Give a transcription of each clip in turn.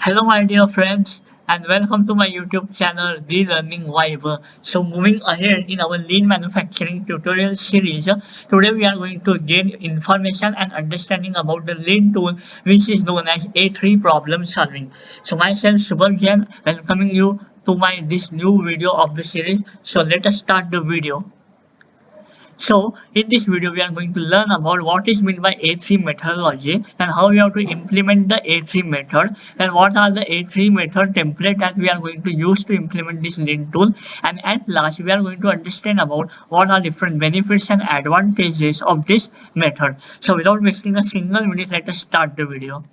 Hello, my dear friends, and welcome to my YouTube channel, The Learning Vibe. So, moving ahead in our lean manufacturing tutorial series, today we are going to gain information and understanding about the lean tool, which is known as A3 problem solving. So, myself, Subhav Jain, welcoming you to my this new video of the series. So, let us start the video. So in this video, we are going to learn about what is meant by A3 methodology and how we have to implement the A3 method and what are the A3 method template that we are going to use to implement this lean tool. And at last, we are going to understand about what are different benefits and advantages of this method. So without wasting a single minute, let us start the video.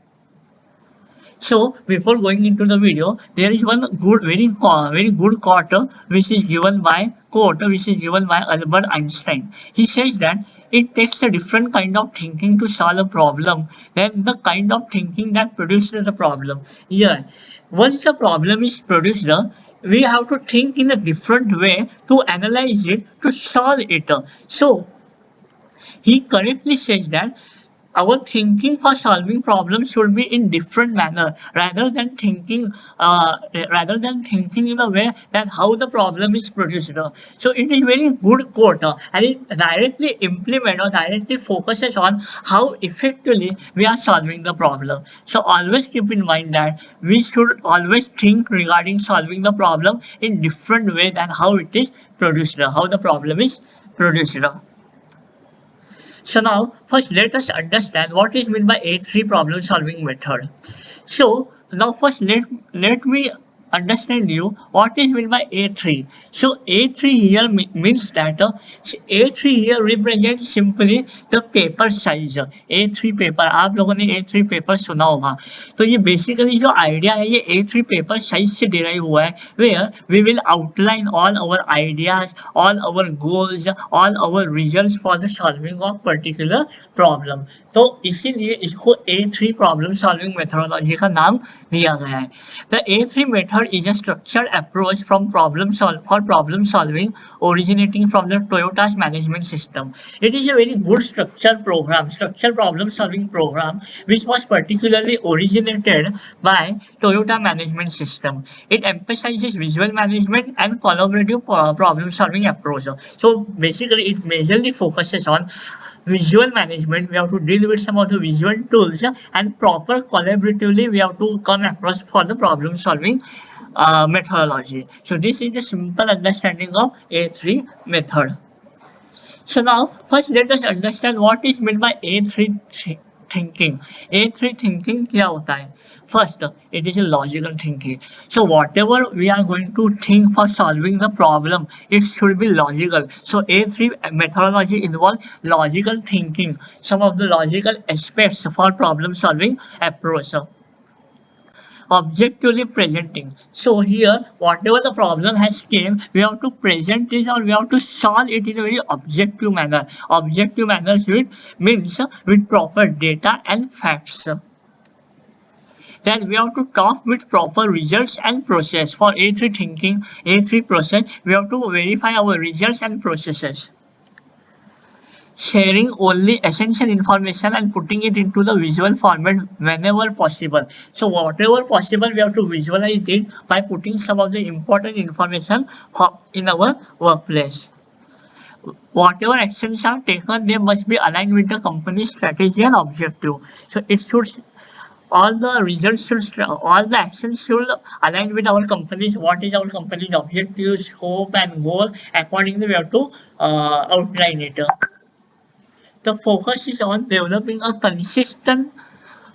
So before going into the video, there is one very good quote which is given by Albert Einstein. He says that it takes a different kind of thinking to solve a problem than the kind of thinking that produces the problem. Yeah, once the problem is produced, we have to think in a different way to analyze it to solve it. So he correctly says that our thinking for solving problems should be in different manner rather than thinking in a way that how the problem is produced. So it is very good quote, and it directly implement or directly focuses on how effectively we are solving the problem. So always keep in mind that we should always think regarding solving the problem in different way than how it is produced, how the problem is produced. So now, first let us understand what is meant by A3 problem solving method. So now first let me understand you what is meant by A3. So A3 here means that A3 here represents simply the paper size. A3 paper आप लोगों ने A3 paper सुना होगा, तो ये basically जो idea है ये A3 पेपर साइज से डिराइव हुआ है, where we will outline all our ideas, all our goals, all our results for the solving of particular problem. तो इसीलिए इसको A3 प्रॉब्लम सॉल्विंग मेथोडोलॉजी का नाम दिया गया है. The A3 method is a structured approach for problem solving originating from the Toyota's management system. It is a very good structured problem solving program which was particularly originated by Toyota management system. It emphasizes visual management and collaborative problem solving approach. So basically it majorly focuses on visual management. We have to deal with some of the visual tools and proper collaboratively we have to come across for the problem solving methodology. So this is the simple understanding of A3 method. So now first let us understand what is meant by A3 thinking. A3 thinking क्या होता है? First, it is a logical thinking. So whatever we are going to think for solving the problem, it should be logical. So A3 methodology involves logical thinking, some of the logical aspects for problem solving approach. Objectively presenting. So here, whatever the problem has came, we have to present this or we have to solve it in a very objective manner. Objective manner means with proper data and facts. Then we have to talk with proper results and process. For A3 thinking, A3 process, we have to verify our results and processes. Sharing only essential information and putting it into the visual format whenever possible. So whatever possible, we have to visualize it by putting some of the important information in our workplace. Whatever actions are taken, they must be aligned with the company's strategy and objective. So it should all the actions should align with our company's what is our company's objective, scope and goal. Accordingly, we have to outline it. The focus is on developing a consistent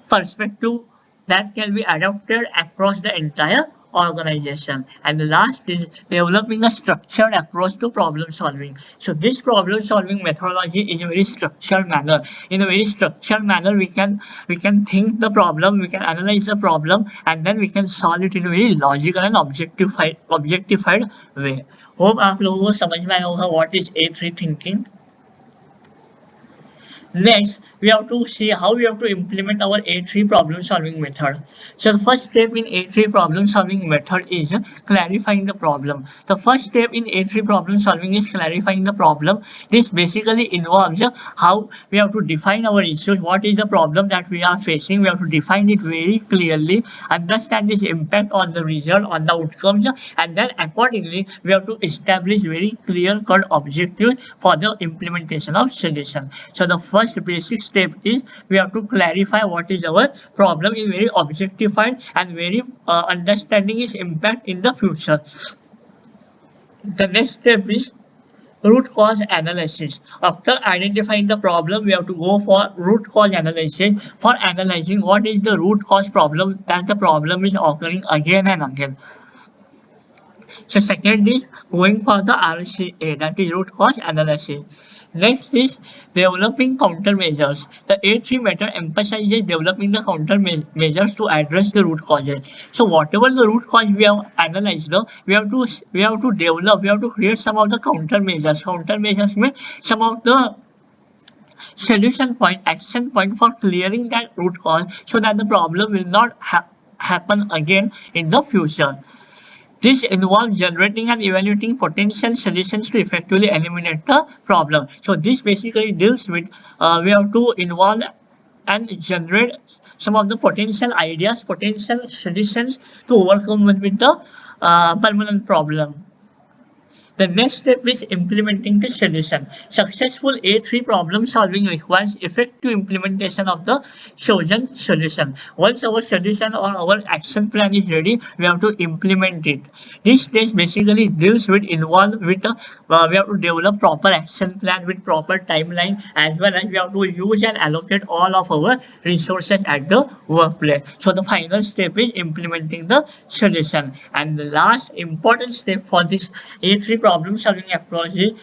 perspective that can be adopted across the entire organization. And the last is developing a structured approach to problem solving. So this problem solving methodology is a very structured manner. In a very structured manner, we can think the problem, we can analyze the problem, and then we can solve it in a very logical and objectified way. Hope आप लोगों को समझ में आया होगा what is A3 thinking. Next, we have to see how we have to implement our A3 problem solving method. So the first step in A3 problem solving method is clarifying the problem. The first step in A3 problem solving is clarifying the problem. This basically involves how we have to define our issues, what is the problem that we are facing. We have to define it very clearly, understand its impact on the result, on the outcomes, and then accordingly we have to establish very clear cut objectives for the implementation of solution. So the first basic step is we have to clarify what is our problem in very objectified and very understanding its impact in the future. The next step is root cause analysis. After identifying the problem, we have to go for root cause analysis for analyzing what is the root cause problem that the problem is occurring again and again. So second is going for the RCA, that is root cause analysis. Next is developing countermeasures. The A3 method emphasizes developing the countermeasures to address the root causes. So whatever the root cause we have analyzed, we have to develop, we have to create some of the countermeasures. Countermeasures mean some of the solution point, action point for clearing that root cause so that the problem will not happen again in the future. This involves generating and evaluating potential solutions to effectively eliminate the problem. So this basically deals with we have to involve and generate some of the potential ideas, potential solutions to overcome with the permanent problem. The next step is implementing the solution. Successful A3 problem solving requires effective implementation of the chosen solution. Once our solution or our action plan is ready, we have to implement it. This stage basically deals with we have to develop proper action plan with proper timeline, as well as we have to use and allocate all of our resources at the workplace. So the final step is implementing the solution. And the last important step for this A3 problem solving approach is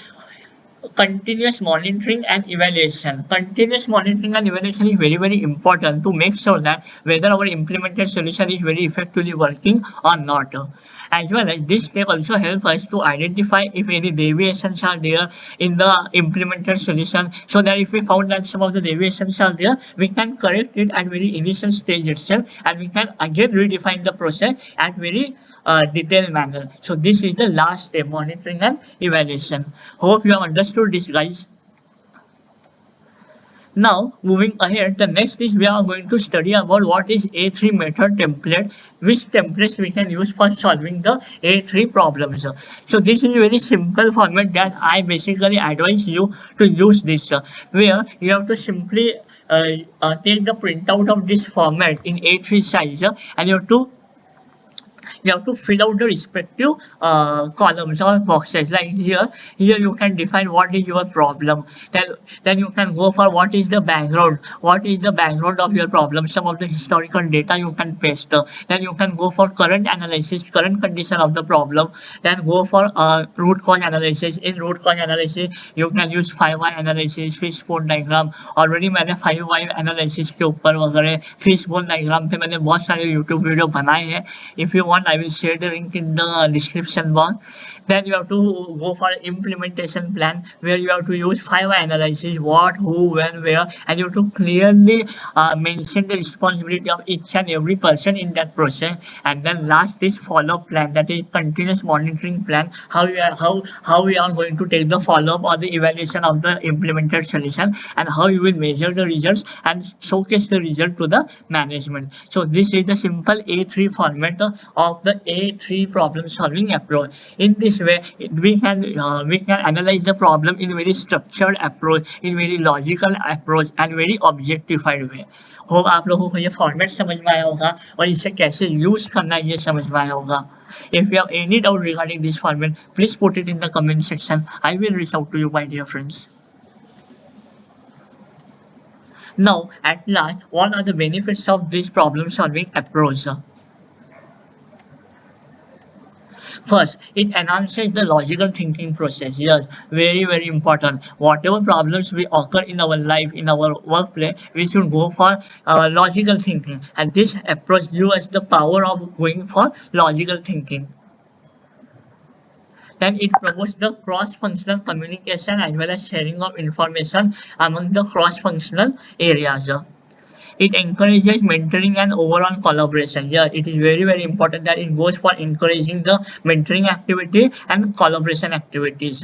continuous monitoring and evaluation. Continuous monitoring and evaluation is very important to make sure that whether our implemented solution is very effectively working or not. As well as this step also helps us to identify if any deviations are there in the implemented solution, so that if we found that some of the deviations are there, we can correct it at very initial stage itself, and we can again redefine the process at very detailed manner. So this is the last step, monitoring and evaluation. Hope you have understood this, guys. Now moving ahead, the next is we are going to study about what is A3 method template, which templates we can use for solving the A3 problems. So this is a very simple format that I basically advise you to use this, where you have to simply take the printout of this format in A3 size, and you have to fill out the respective columns or boxes. Like here you can define what is your problem. Then you can go for what is the background of your problem. Some of the historical data you can paste. Then you can go for current analysis, current condition of the problem. Then go for root cause analysis. In root cause analysis you can use 5 why analysis, fishbone diagram. Already मैंने 5 why analysis के ऊपर वगैरह fishbone diagram पे मैंने बहुत सारे YouTube video बनाए हैं. If you want, I will share the link in the description box. Then you have to go for implementation plan, where you have to use 5 why analysis, what, who, when, where, and you have to clearly mention the responsibility of each and every person in that process. And then last is follow-up plan, that is continuous monitoring plan, how we are going to take the follow-up or the evaluation of the implemented solution, and how you will measure the results and showcase the result to the management. So this is the simple A3 format of the A3 problem solving approach. In this way we can analyze the problem in very structured approach, in very logical approach, and very objectified way. Hope आप लोगों को ये format समझ में आया होगा और इसे कैसे यूज करना है ये समझ में आया होगा. If you have any doubt regarding this format, please put it in the comment section. I will reach out to you, my dear friends. Now at last, what are the benefits of this problem solving approach? First, it enhances the logical thinking process. Yes, very important. Whatever problems we occur in our life, in our workplace, we should go for logical thinking, and this approach gives us the power of going for logical thinking. Then it promotes the cross-functional communication as well as sharing of information among the cross-functional areas. It encourages mentoring and overall collaboration. Yeah, it is very important that it goes for encouraging the mentoring activity and collaboration activities.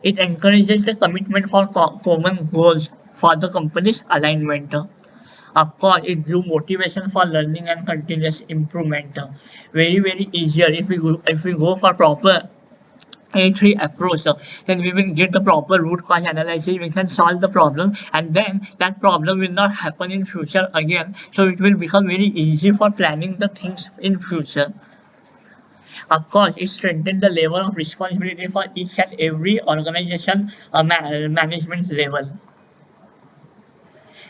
It encourages the commitment for common goals for the company's alignment. Of course, it gives motivation for learning and continuous improvement. Very easier if we go for proper A3 approach, then we will get the proper root cause analysis. We can solve the problem, and then that problem will not happen in future again. So it will become very easy for planning the things in future. Of course, it strengthens the level of responsibility for each and every organization management level.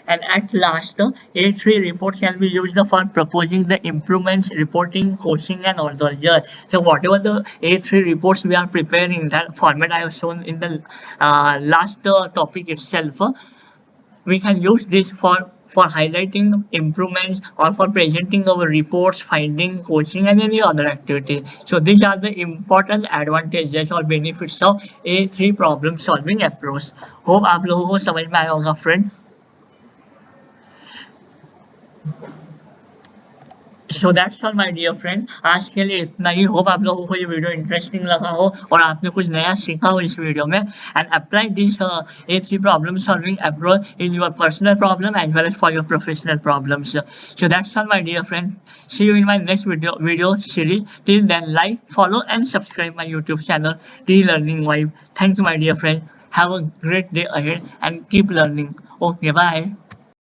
And at last, A3 report can be used for proposing the improvements, reporting, coaching, and order. Yeah. So whatever the A3 reports we are preparing, that format I have shown in the last topic itself, we can use this for highlighting improvements or for presenting our reports, finding, coaching, and any other activity. So these are the important advantages or benefits of A3 problem solving approach. Hope आप लोगों को समझ में आया होगा friend. So that's all my dear friend, आज के लिए इतना ही. होप आप लोगों को ये वीडियो इंटरेस्टिंग लगा हो और आपने कुछ नया सीखा हो इस वीडियो में. And apply this A3 problem solving approach in your personal problem as well as for your professional problems. So that's all my dear friend. See you in my next video series. Till then like, follow and subscribe my YouTube channel the learning vibe. Thank you my dear friend. Have a great day ahead and keep learning. Okay, bye.